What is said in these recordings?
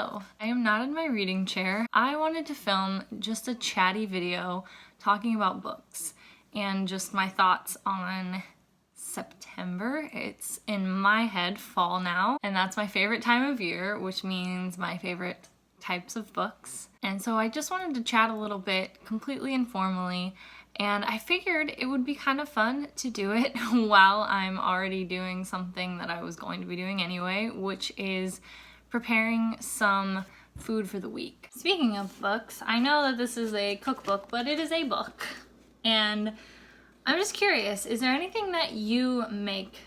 Hello! I am not in my reading chair. I wanted to film just a chatty video talking about books and just my thoughts on September. It's in my head fall now, and that's my favorite time of year, which means my favorite types of books. And so I just wanted to chat a little bit completely informally, and I figured it would be kind of fun to do it while I'm already doing something that I was going to be doing anyway, which is preparing some food for the week. Speaking of books, I know that this is a cookbook, but it is a book. And I'm just curious, is there anything that you make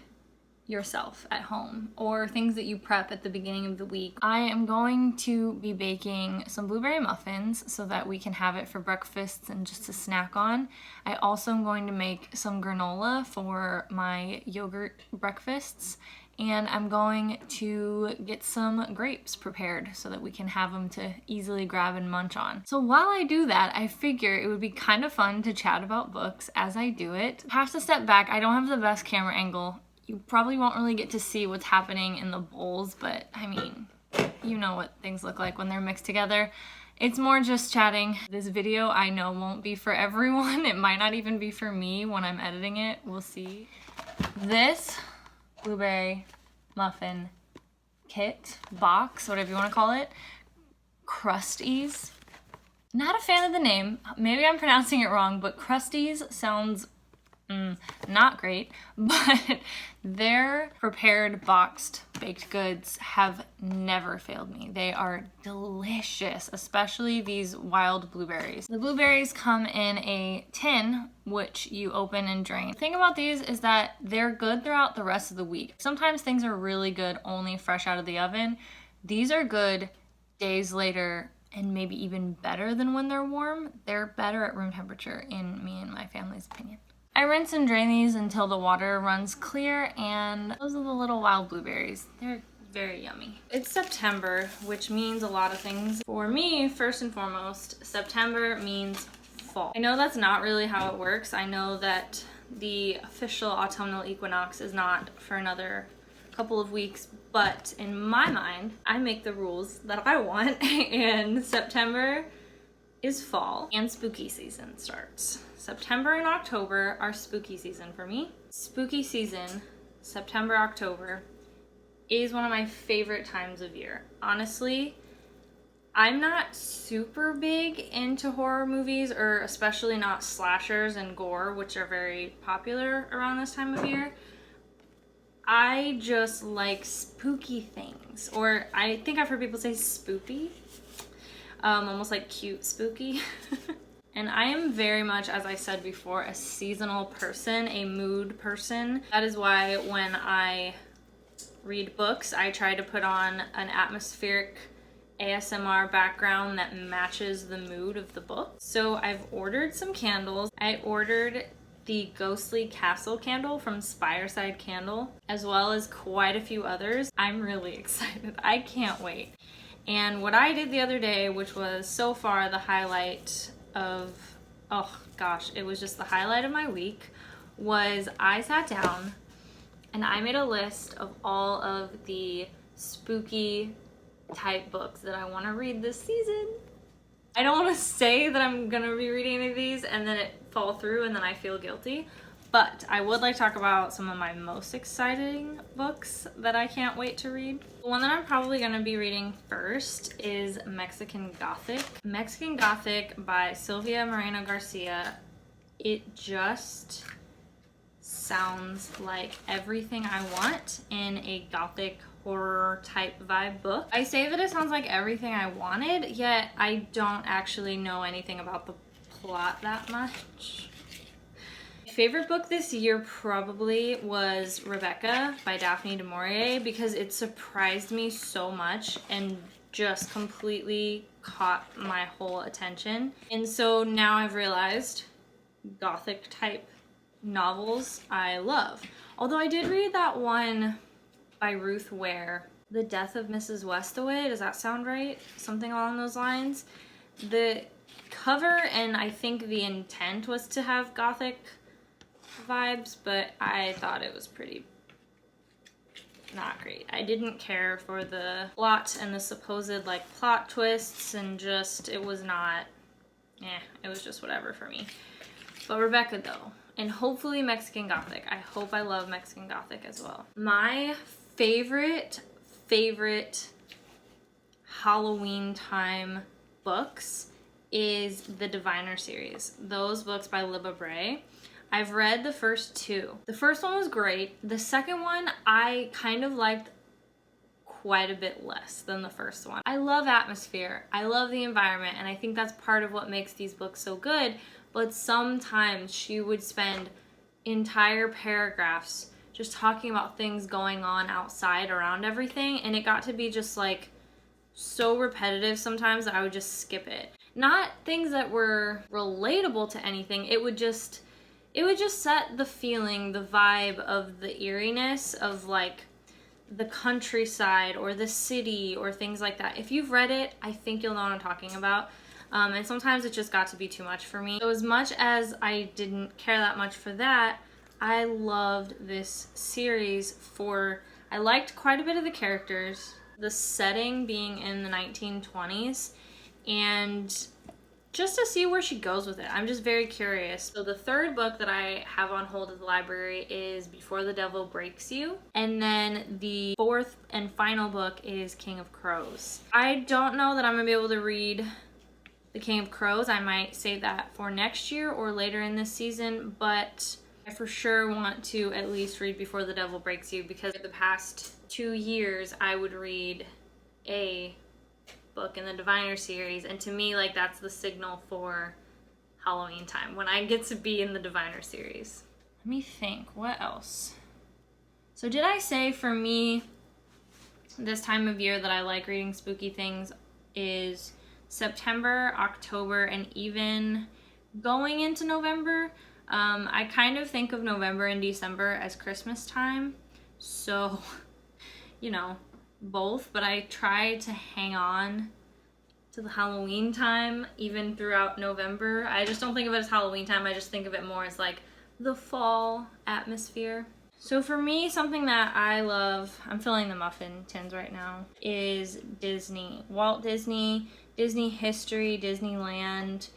yourself at home or things that you prep at the beginning of the week? I am going to be baking some blueberry muffins so that we can have it for breakfasts and just to snack on. I also am going to make some granola for my yogurt breakfasts, and I'm going to get some grapes prepared so that we can have them to easily grab and munch on. So while I do that, I figure it would be kind of fun to chat about books as I do it. I have to step back. I don't have the best camera angle. You probably won't really get to see what's happening in the bowls, but I mean, you know what things look like when they're mixed together. It's more just chatting. This video I know won't be for everyone. It might not even be for me when I'm editing it. We'll see. This blueberry muffin kit, box, whatever you want to call it, Krusties. Not a fan of the name. Maybe I'm pronouncing it wrong, but Krusties sounds not great, but their prepared boxed baked goods have never failed me. They are delicious, especially these wild blueberries. The blueberries come in a tin, which you open and drain. The thing about these is that they're good throughout the rest of the week. Sometimes things are really good only fresh out of the oven. These are good days later and maybe even better than when they're warm. They're better at room temperature in me and my family's opinion. I rinse and drain these until the water runs clear, and those are the little wild blueberries. They're very yummy. It's September, which means a lot of things. For me, first and foremost, September means fall. I know that's not really how it works. I know that the official autumnal equinox is not for another couple of weeks, but in my mind, I make the rules that I want, and September is fall and spooky season starts. September and October are spooky season for me. Spooky season, September, October, is one of my favorite times of year. Honestly, I'm not super big into horror movies, or especially not slashers and gore, which are very popular around this time of year. I just like spooky things, or I think I've heard people say spoopy. Almost like cute spooky. And I am very much, as I said before, a seasonal person, a mood person. That is why when I read books, I try to put on an atmospheric ASMR background that matches the mood of the book. So I've ordered some candles. I ordered the Ghostly Castle candle from Spireside Candle, as well as quite a few others. I'm really excited. I can't wait. And what I did the other day, which was so far the highlight of, oh gosh, it was just the highlight of my week, was I sat down and I made a list of all of the spooky type books that I want to read this season. I don't want to say that I'm going to be reading any of these and then it fall through and then I feel guilty. But I would like to talk about some of my most exciting books that I can't wait to read. The one that I'm probably going to be reading first is Mexican Gothic. Mexican Gothic by Silvia Moreno Garcia. It just sounds like everything I want in a Gothic horror type vibe book. I say that it sounds like everything I wanted, yet I don't actually know anything about the plot that much. Favorite book this year probably was Rebecca by Daphne du Maurier, because it surprised me so much and just completely caught my whole attention. And so now I've realized Gothic type novels I love. Although I did read that one by Ruth Ware, The Death of Mrs. Westaway. Does that sound right? Something along those lines. The cover and I think the intent was to have Gothic vibes, but I thought it was pretty not great. I didn't care for the plot and the supposed like plot twists, and just, it was not, it was just whatever for me. But Rebecca though, and hopefully Mexican Gothic. I hope I love Mexican Gothic as well. My favorite Halloween time books is the Diviner series. Those books by Libba Bray. I've read the first two. The first one was great. The second one I kind of liked quite a bit less than the first one. I love atmosphere. I love the environment, and I think that's part of what makes these books so good. But sometimes she would spend entire paragraphs just talking about things going on outside around everything, and it got to be just like so repetitive sometimes that I would just skip it. Not things that were relatable to anything. It would just set the feeling, the vibe of the eeriness of like the countryside or the city or things like that. If you've read it, I think you'll know what I'm talking about. And sometimes it just got to be too much for me. So as much as I didn't care that much for that, I loved this series I liked quite a bit of the characters, the setting being in the 1920s, and just to see where she goes with it. I'm just very curious. So the third book that I have on hold at the library is Before the Devil Breaks You. And then the fourth and final book is King of Crows. I don't know that I'm gonna be able to read The King of Crows. I might save that for next year or later in this season, but I for sure want to at least read Before the Devil Breaks You, because the past 2 years I would read a book in the Diviner series, and to me, like, that's the signal for Halloween time, when I get to be in the Diviner series. Let me think, what else? So did I say for me, this time of year that I like reading spooky things is September, October, and even going into November? I kind of think of November and December as Christmas time, so, you know, both, but I try to hang on to the Halloween time even throughout November. I just don't think of it as Halloween time, I just think of it more as like the fall atmosphere. So for me, something that I love, I'm filling the muffin tins right now, is Disney. Walt Disney, Disney history, Disneyland.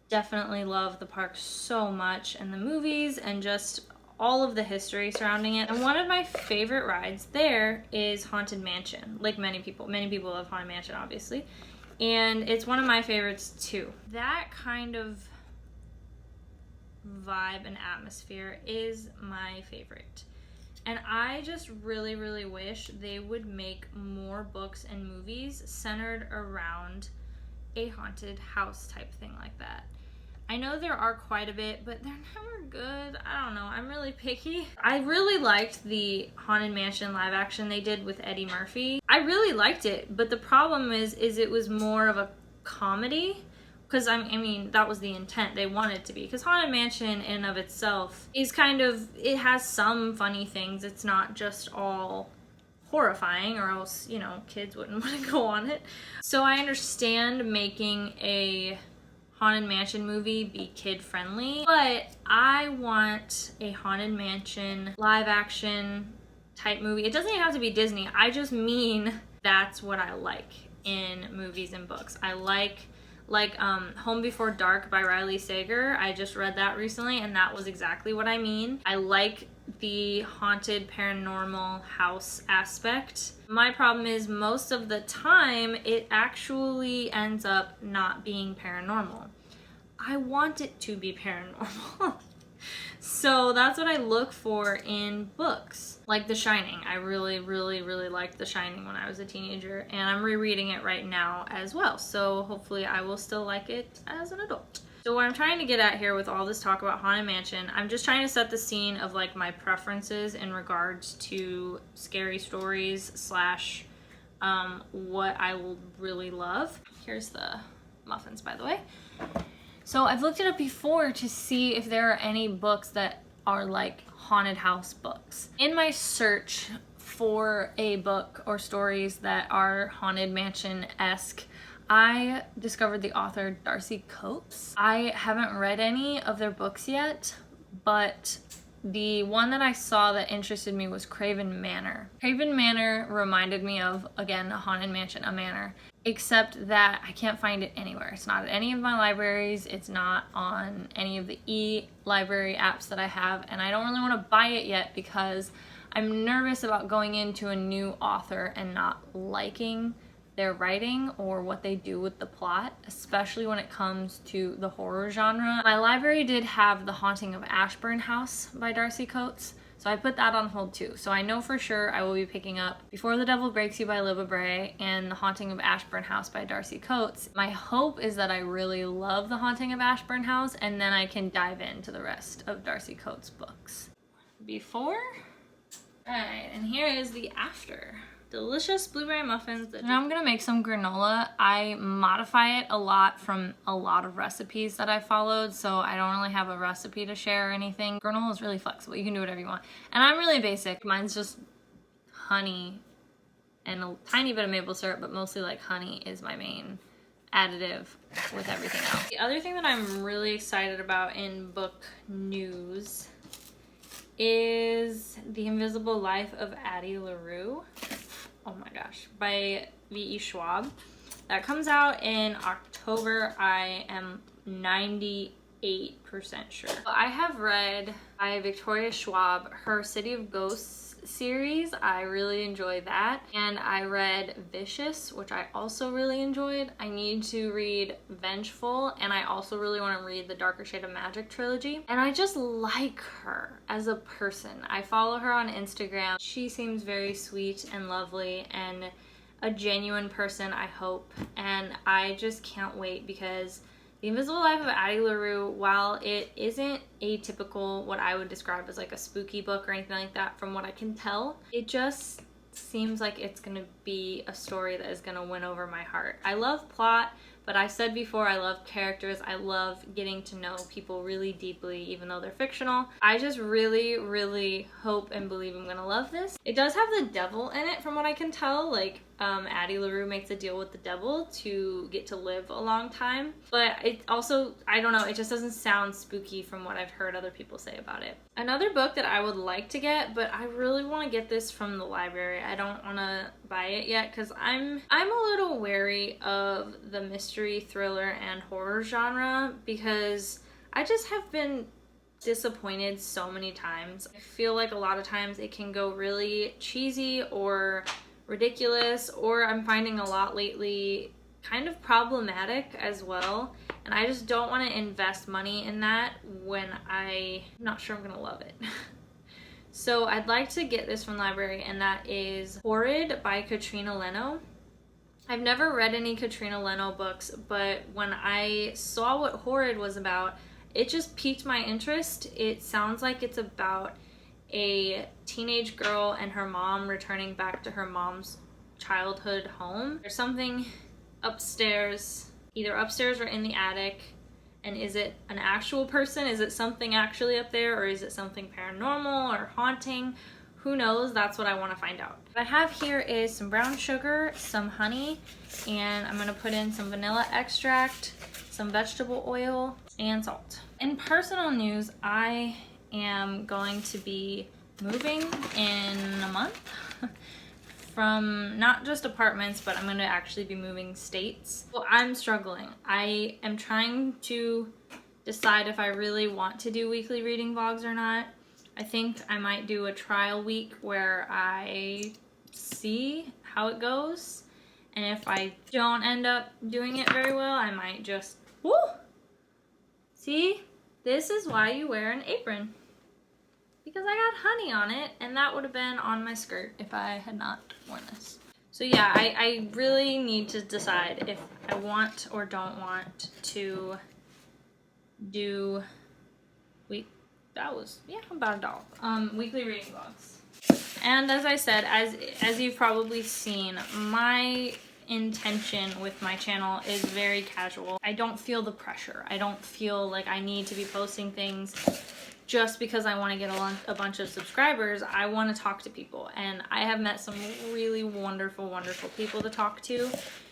Definitely love the park so much, and the movies, and just all of the history surrounding it. And one of my favorite rides there is Haunted Mansion. Like many people love Haunted Mansion, obviously. And it's one of my favorites too. That kind of vibe and atmosphere is my favorite. And I just really, really wish they would make more books and movies centered around a haunted house type thing like that. I know there are quite a bit, but they're never good. I don't know, I'm really picky. I really liked the Haunted Mansion live action they did with Eddie Murphy. I really liked it, but the problem is it was more of a comedy, because I mean, that was the intent. They wanted it to be, because Haunted Mansion in and of itself is kind of, it has some funny things. It's not just all horrifying, or else, you know, kids wouldn't want to go on it. So I understand making a Haunted Mansion movie be kid friendly, but I want a Haunted Mansion live action type movie. It doesn't even have to be Disney. I just mean that's what I like in movies and books. I like Home Before Dark by Riley Sager. I just read that recently, and that was exactly what I mean. I like the haunted paranormal house aspect. My problem is most of the time it actually ends up not being paranormal. I want it to be paranormal. So that's what I look for in books. Like The Shining. I really, really, really liked The Shining when I was a teenager, and I'm rereading it right now as well. So hopefully I will still like it as an adult. So what I'm trying to get at here with all this talk about Haunted Mansion, I'm just trying to set the scene of like my preferences in regards to scary stories slash what I will really love. Here's the muffins, by the way. So I've looked it up before to see if there are any books that are like haunted house books. In my search for a book or stories that are Haunted Mansion-esque, I discovered the author Darcy Coates. I haven't read any of their books yet, but The one that I saw that interested me was Craven Manor. Craven Manor reminded me of, again, a haunted mansion, a manor, except that I can't find it anywhere. It's not at any of my libraries. It's not on any of the e-library apps that I have, and I don't really want to buy it yet because I'm nervous about going into a new author and not liking their writing or what they do with the plot, especially when it comes to the horror genre. My library did have The Haunting of Ashburn House by Darcy Coates, so I put that on hold too. So I know for sure I will be picking up Before the Devil Breaks You by Libba Bray and The Haunting of Ashburn House by Darcy Coates. My hope is that I really love The Haunting of Ashburn House and then I can dive into the rest of Darcy Coates' books. Before? Alright, and here is the after. Delicious blueberry muffins. Now I'm gonna make some granola. I modify it a lot from a lot of recipes that I followed, so I don't really have a recipe to share or anything. Granola is really flexible. You can do whatever you want. And I'm really basic. Mine's just honey and a tiny bit of maple syrup, but mostly like honey is my main additive with everything else. The other thing that I'm really excited about in book news is The Invisible Life of Addie LaRue. Oh my gosh, by V.E. Schwab. That comes out in October. I am 98% sure. I have read by Victoria Schwab her City of Ghosts series. I really enjoyed that. And I read Vicious, which I also really enjoyed. I need to read Vengeful, and I also really want to read the Darker Shade of Magic trilogy. And I just like her as a person. I follow her on Instagram. She seems very sweet and lovely and a genuine person, I hope. And I just can't wait because The Invisible Life of Addie LaRue, while it isn't atypical, what I would describe as like a spooky book or anything like that, from what I can tell, it just seems like it's gonna be a story that is gonna win over my heart. I love plot, but I said before, I love characters. I love getting to know people really deeply, even though they're fictional. I just really, really hope and believe I'm gonna love this. It does have the devil in it, from what I can tell. Like, Addie LaRue makes a deal with the devil to get to live a long time. But it also, I don't know, it just doesn't sound spooky from what I've heard other people say about it. Another book that I would like to get, but I really want to get this from the library. I don't want to buy it yet because I'm a little wary of the mystery, thriller, and horror genre because I just have been disappointed so many times. I feel like a lot of times it can go really cheesy or ridiculous, or I'm finding a lot lately kind of problematic as well, and I just don't want to invest money in that when I'm not sure I'm gonna love it. So I'd like to get this from the library, and that is Horrid by Katrina Leno. I've never read any Katrina Leno books, but when I saw what Horrid was about, it just piqued my interest. It sounds like it's about a teenage girl and her mom returning back to her mom's childhood home. There's something upstairs, either upstairs or in the attic, and is it an actual person? Is it something actually up there, or is it something paranormal or haunting? Who knows? That's what I want to find out. What I have here is some brown sugar, some honey, and I'm gonna put in some vanilla extract, some vegetable oil, and salt. In personal news, I am going to be moving in a month from not just apartments, but I'm going to actually be moving states. Well, I'm struggling. I am trying to decide if I really want to do weekly reading vlogs or not. I think I might do a trial week where I see how it goes, and if I don't end up doing it very well, I might just, woo! See? This is why you wear an apron. Because I got honey on it, and that would have been on my skirt if I had not worn this. So yeah, I really need to decide if I want or don't want to do about $1. Weekly reading vlogs. And as I said, as you've probably seen, my intention with my channel is very casual. I don't feel the pressure. I don't feel like I need to be posting things just because I want to get a bunch of subscribers. I want to talk to people, and I have met some really wonderful, wonderful people to talk to.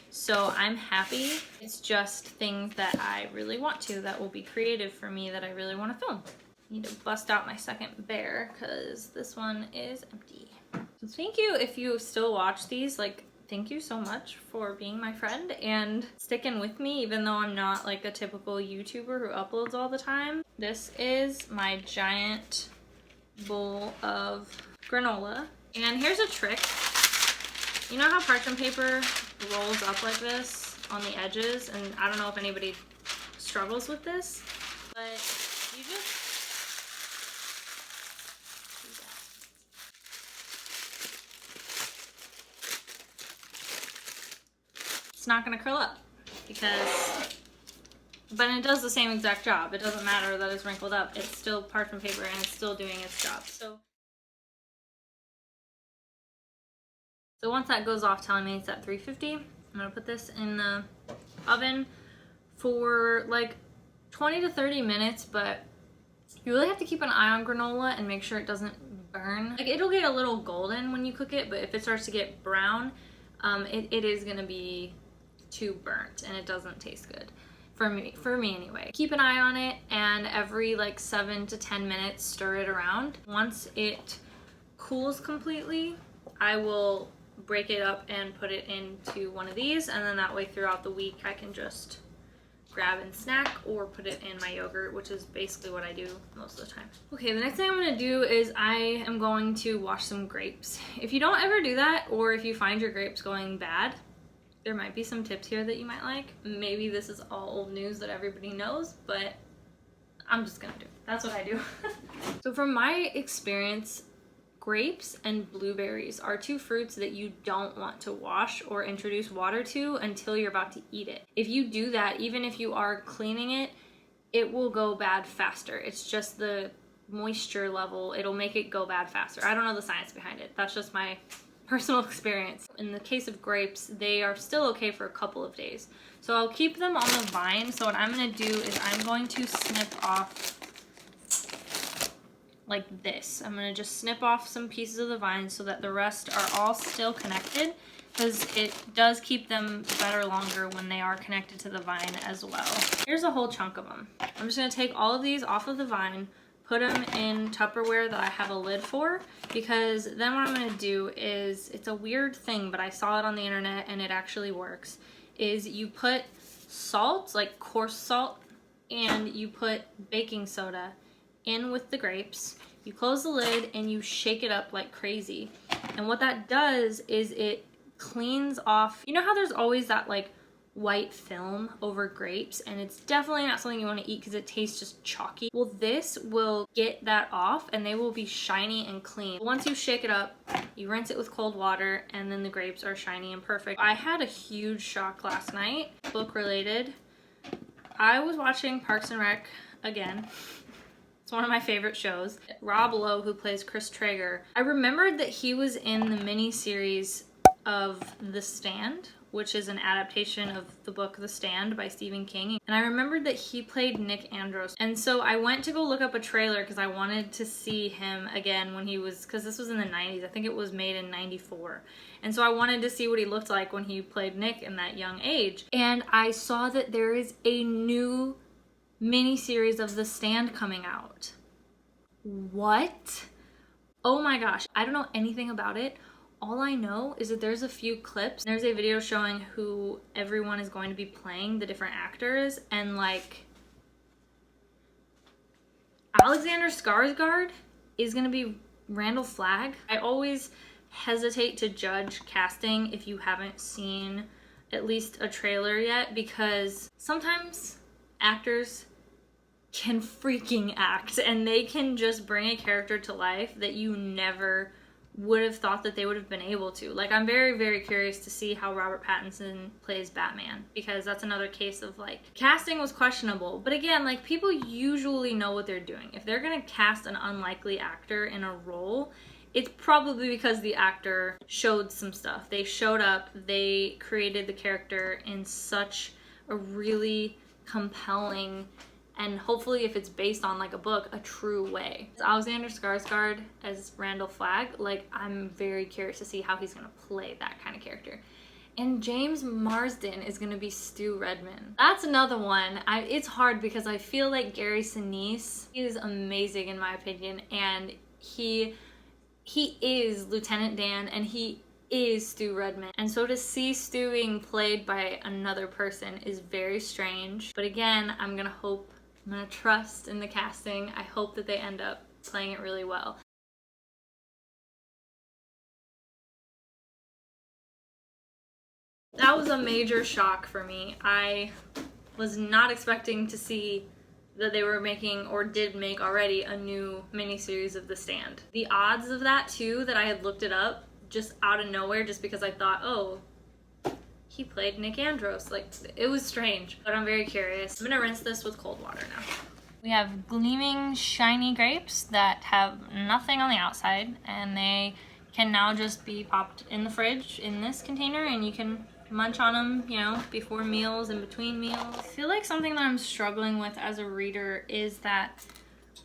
So I'm happy. It's just things that I really want to, that will be creative for me, that I really want to film. need to bust out my second bear because this one is empty. So thank you if you still watch these. Like, thank you so much for being my friend and sticking with me even though I'm not like a typical YouTuber who uploads all the time. This is my giant bowl of granola. And here's a trick. You know how parchment paper rolls up like this on the edges? And I don't know if anybody struggles with this, but you just do that. It's not gonna curl up but it does the same exact job. It doesn't matter that it's wrinkled up. It's still parchment paper and it's still doing its job. So once that goes off telling me it's at 350, I'm gonna put this in the oven for like 20 to 30 minutes, but you really have to keep an eye on granola and make sure it doesn't burn. Like, it'll get a little golden when you cook it, but if it starts to get brown, it is gonna be too burnt and it doesn't taste good. For me anyway. Keep an eye on it, and every like 7 to 10 minutes stir it around. Once it cools completely, I will break it up and put it into one of these, and then that way throughout the week I can just grab and snack or put it in my yogurt, which is basically what I do most of the time. Okay, the next thing I'm gonna do is I am going to wash some grapes. If you don't ever do that, or if you find your grapes going bad, there might be some tips here that you might like. Maybe this is all old news that everybody knows, but I'm just gonna do it. That's what I do. So from my experience, grapes and blueberries are two fruits that you don't want to wash or introduce water to until you're about to eat it. If you do that, even if you are cleaning it, it will go bad faster. It's just the moisture level. It'll make it go bad faster. I don't know the science behind it. That's just my personal experience. In the case of grapes, they are still okay for a couple of days. So I'll keep them on the vine. So what I'm gonna do is I'm going to snip off like this. I'm gonna just snip off some pieces of the vine so that the rest are all still connected, because it does keep them better longer when they are connected to the vine as well. Here's a whole chunk of them. I'm just gonna take all of these off of the vine, put them in Tupperware that I have a lid for, because then what I'm gonna do is, it's a weird thing, but I saw it on the internet and it actually works, is you put salt, like coarse salt, and you put baking soda in with the grapes. You close the lid and you shake it up like crazy. And what that does is it cleans off, you know how there's always that like white film over grapes, and it's definitely not something you want to eat because it tastes just chalky. Well, this will get that off and they will be shiny and clean. Once you shake it up, you rinse it with cold water, and then the grapes are shiny and perfect. I had a huge shock last night, book related. I was watching Parks and Rec again. It's one of my favorite shows. Rob Lowe, who plays Chris Traeger, I remembered that he was in the mini-series of The Stand, which is an adaptation of the book The Stand by Stephen King. And I remembered that he played Nick Andros. And so I went to go look up a trailer because I wanted to see him again when he was, because this was in the 90s. I think it was made in 94. And so I wanted to see what he looked like when he played Nick in that young age. And I saw that there is a new mini-series of The Stand coming out. What? Oh my gosh, I don't know anything about it. All I know is that there's a few clips. There's a video showing who everyone is going to be playing, the different actors, and like Alexander Skarsgård is gonna be Randall Flagg. I always hesitate to judge casting if you haven't seen at least a trailer yet, because sometimes actors can freaking act and they can just bring a character to life that you never would have thought that they would have been able to. Like, I'm very, very curious to see how Robert Pattinson plays Batman, because that's another case of like, casting was questionable. But again, like, people usually know what they're doing. If they're gonna cast an unlikely actor in a role, it's probably because the actor showed some stuff. They showed up, they created the character in such a really compelling, and hopefully if it's based on like a book, a true way. Alexander Skarsgård as Randall Flagg, like, I'm very curious to see how he's gonna play that kind of character. And James Marsden is gonna be Stu Redman. That's another one. It's hard because I feel like Gary Sinise is amazing in my opinion, and he is Lieutenant Dan and he is Stu Redman. And so to see Stu being played by another person is very strange. But again, I'm gonna trust in the casting. I hope that they end up playing it really well. That was a major shock for me. I was not expecting to see that they were making, or did make already, a new miniseries of The Stand. The odds of that too, that I had looked it up just out of nowhere just because I thought, oh, he played Nick Andros. Like, it was strange, but I'm very curious. I'm gonna rinse this with cold water now. We have gleaming, shiny grapes that have nothing on the outside, and they can now just be popped in the fridge in this container, and you can munch on them, you know, before meals and between meals. I feel like something that I'm struggling with as a reader is that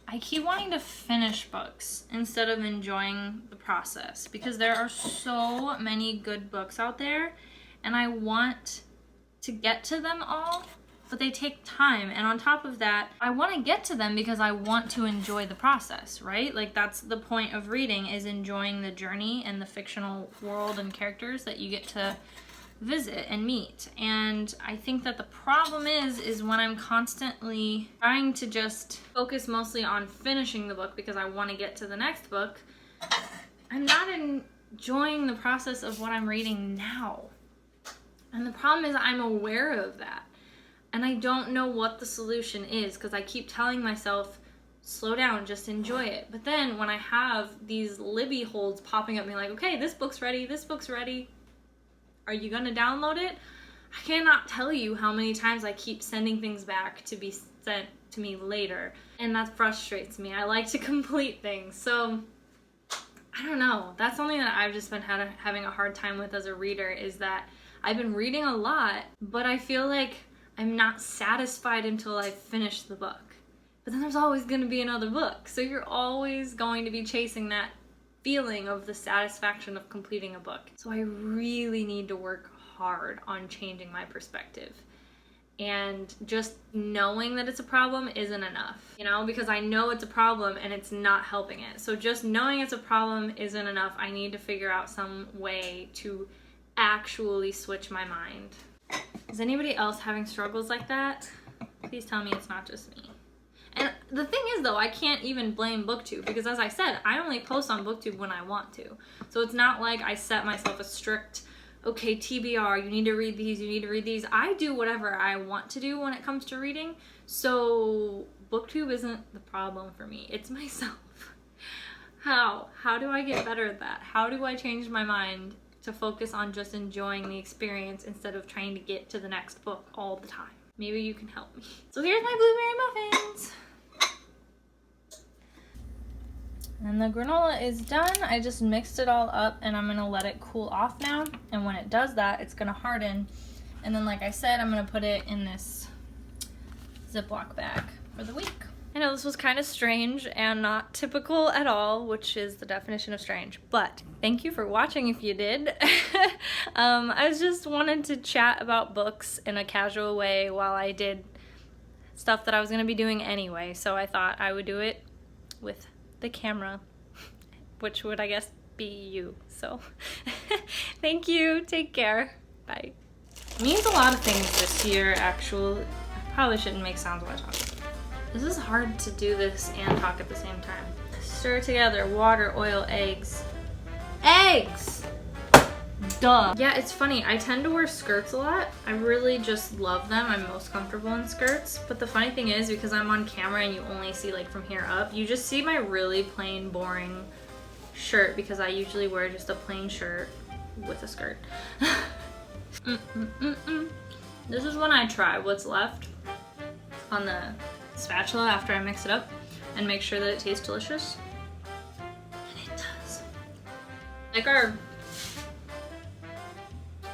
I keep wanting to finish books instead of enjoying the process, because there are so many good books out there and I want to get to them all, but they take time. And on top of that, I want to get to them because I want to enjoy the process, right? Like, that's the point of reading, is enjoying the journey and the fictional world and characters that you get to visit and meet. And I think that the problem is when I'm constantly trying to just focus mostly on finishing the book because I want to get to the next book, I'm not enjoying the process of what I'm reading now. And the problem is I'm aware of that and I don't know what the solution is, because I keep telling myself, slow down, just enjoy it. But then when I have these Libby holds popping up, being like, okay, this book's ready, this book's ready, are you gonna download it? I cannot tell you how many times I keep sending things back to be sent to me later, and that frustrates me. I like to complete things, so I don't know. That's something that I've just been having a hard time with as a reader, is that I've been reading a lot, but I feel like I'm not satisfied until I finish the book. But then there's always gonna be another book, so you're always going to be chasing that feeling of the satisfaction of completing a book. So I really need to work hard on changing my perspective. And just knowing that it's a problem isn't enough, you know, because I know it's a problem and it's not helping it. So just knowing it's a problem isn't enough. I need to figure out some way to actually switch my mind. Is anybody else having struggles like that? Please tell me it's not just me. And the thing is, though, I can't even blame BookTube, because as I said, I only post on BookTube when I want to. So it's not like I set myself a strict, okay, TBR, you need to read these, you need to read these. I do whatever I want to do when it comes to reading. So BookTube isn't the problem for me. It's myself. How? How do I get better at that? How do I change my mind to focus on just enjoying the experience instead of trying to get to the next book all the time? Maybe you can help me. So here's my blueberry muffins. And the granola is done. I just mixed it all up and I'm gonna let it cool off now. And when it does that, it's gonna harden. And then, like I said, I'm gonna put it in this Ziploc bag for the week. I know this was kind of strange and not typical at all, which is the definition of strange, but thank you for watching if you did. I just wanted to chat about books in a casual way while I did stuff that I was gonna be doing anyway, so I thought I would do it with the camera, which would, I guess, be you. So thank you, take care, bye. It means a lot of things this year, actually. I probably shouldn't make sounds while I talk. This is hard to do this and talk at the same time. Stir together water, oil, eggs. Eggs! Duh. Yeah, it's funny. I tend to wear skirts a lot. I really just love them. I'm most comfortable in skirts. But the funny thing is, because I'm on camera and you only see like from here up, you just see my really plain, boring shirt, because I usually wear just a plain shirt with a skirt. This is when I try what's left on the spatula after I mix it up and make sure that it tastes delicious. And it does. Like our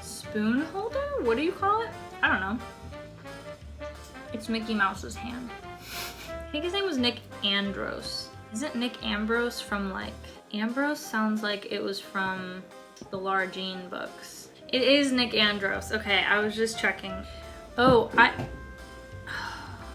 spoon holder? What do you call it? I don't know. It's Mickey Mouse's hand. I think his name was Nick Andros. Isn't Nick Ambrose from, like, Ambrose sounds like it was from the Laura Jean books. It is Nick Andros. Okay, I was just checking. Oh,